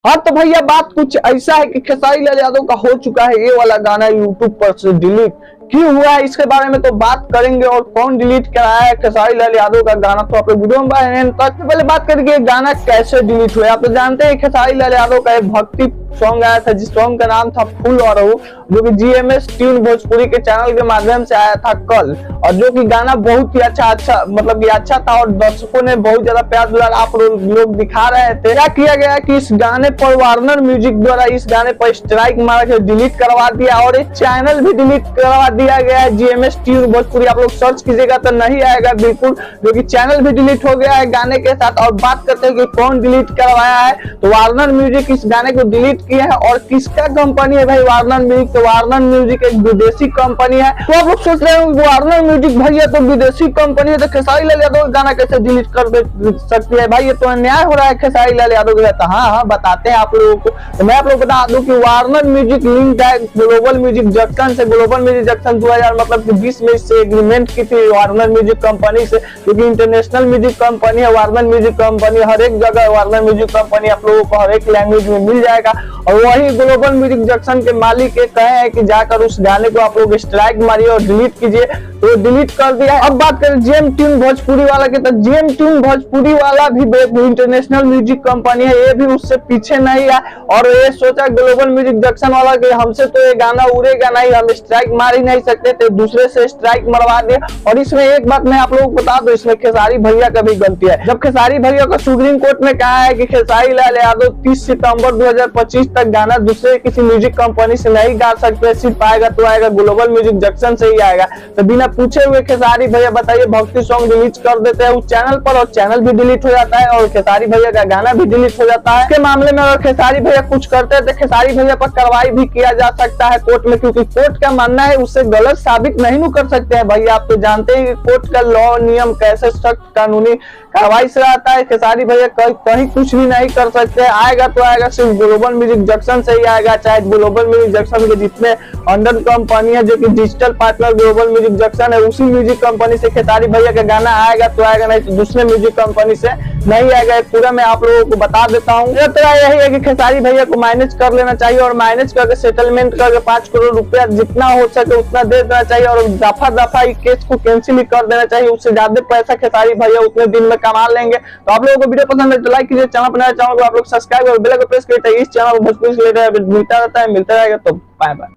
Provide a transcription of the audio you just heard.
हाँ तो भैया बात कुछ ऐसा है कि खेसारी लाल यादव का हो चुका है ये वाला गाना यूट्यूब पर से डिलीट। क्यों हुआ है इसके बारे में तो बात करेंगे, और कौन डिलीट कराया है खेसारी लाल यादव का गाना, तो आप लोग वीडियो में पहले बात करेंगे गाना कैसे डिलीट हुआ। आप तो जानते हैं खेसारी लाल यादव का एक भक्ति सॉन्ग आया था जिस सॉन्ग का नाम था फूल और रहू, जो कि जीएमएस ट्यून भोजपुरी के चैनल के माध्यम से आया था कल, और जो कि गाना बहुत ही अच्छा मतलब कि अच्छा था और दर्शकों ने बहुत ज्यादा प्यार दुलार आप लोग दिखा रहे थे। क्या किया गया कि इस गाने पर वार्नर म्यूजिक द्वारा इस गाने पर स्ट्राइक मारा के डिलीट करवा दिया, और एक चैनल भी डिलीट करवा दिया गया है जीएमएस ट्यून भोजपुरी। आप लोग सर्च कीजिएगा तो नहीं आएगा बिल्कुल, जो कि चैनल भी डिलीट हो गया है गाने के साथ। और बात करते हैं कि कौन डिलीट करवाया है, तो वार्नर म्यूजिक इस गाने को डिलीट किया है। और किसका कंपनी है भाई वार्नर म्यूजिक, तो वार्नर म्यूजिक एक विदेशी कंपनी है। तो आप लोग सोच रहे हो वार्नर म्यूजिक भैया तो विदेशी कंपनी है, तो खेसारी लाल यादव गाना कैसे डिलीट कर सकती है भाई, ये तो अन्याय हो रहा है खेसारी लाल यादव के साथ। हाँ बताते हैं आप लोगों को। तो मैं आप लोग बता दूं कि वार्नर म्यूजिक लिंक है ग्लोबल म्यूजिक जंक्शन से। ग्लोबल म्यूजिक जंक्शन 2000 मतलब कि 20 में से एग्रीमेंट की थी वार्नर म्यूजिक कंपनी से, क्योंकि इंटरनेशनल म्यूजिक कंपनी है वार्नर म्यूजिक कंपनी। हर एक जगह वार्नर म्यूजिक कंपनी आप लोगों को हर एक लैंग्वेज में मिल जाएगा। और वही ग्लोबल म्यूजिक जंक्शन के मालिक कहे हैं कि जाकर उस गाने को आप लोग स्ट्राइक मारिए और डिलीट कीजिए, तो डिलीट कर दिया है। अब बात करें जेम ट्यून भोजपुरी वाला की, तो जेम ट्यून भोजपुरी वाला भी इंटरनेशनल म्यूजिक कंपनी है, ये भी उससे पीछे नहीं है। और ये सोचा ग्लोबल म्यूजिक जंक्शन वाला कि हमसे तो ये गाना उड़ेगा नहीं, हम स्ट्राइक मार ही नहीं सकते, तो दूसरे से स्ट्राइक मरवा दिया। और इसमें एक बात मैं आप लोगों को बता दूं, इसमें खेसारी भैया का भी गलती है। जब खेसारी भैया को सुप्रीम कोर्ट में कहा है कि खेसारी लाल यादव 30 सितंबर 2025 तक गाना दूसरे किसी म्यूजिक कंपनी से नहीं गा सकते, सिर्फ आएगा तो आएगा ग्लोबल म्यूजिक जंक्शन से ही आएगा, तो बिना पूछे हुए खेसारी भैया बताइए भक्ति सॉन्ग डिलीट कर देते हैं उस चैनल पर, और चैनल भी डिलीट हो जाता है और खेसारी भैया का गाना भी डिलीट हो जाता है। इसके मामले में अगर खेसारी भैया कुछ करते हैं तो खेसारी भैया पर कार्रवाई भी किया जा सकता है कोर्ट में, क्योंकि कोर्ट का मानना है उससे गलत साबित नहीं कर सकते हैं भैया। आप तो जानते हैं कि कोर्ट का लॉ नियम कैसे सख्त कानूनी कार्रवाई से आता है। खेसारी भैया कहीं कुछ भी नहीं कर सकते, आएगा तो आएगा सिर्फ ग्लोबल म्यूजिक जंक्शन से ही आएगा, चाहे ग्लोबल म्यूजिक जंक्शन के जितने अंडर कंपनी है जो कि digital partner global music junction है, उसी म्यूजिक कंपनी से खेसारी भैया का गाना आएगा तो आएगा, नहीं तो दूसरे म्यूजिक कंपनी से नहीं आएगा। पूरा मैं आप लोगों को बता देता हूँ। यही है कि खेसारी भैया को मैनेज कर लेना चाहिए, और मैनेज करके सेटलमेंट करके 5 करोड़ रुपया जितना हो सके उतना दे देना चाहिए, और दफा इस केस को कैंसिल कर देना चाहिए। उससे ज्यादा पैसा खेसारी भैया उतने दिन में कमा लेंगे। तो आप लोगों को वीडियो पसंद है तो लाइक कीजिए, चैनल पर नया चैनल को आप लोग सब्सक्राइब और बेल को प्रेस कीजिए। इस चैनल को भोजपुरी से मिलता रहता है, मिलता रहेगा। तो बाय बाय।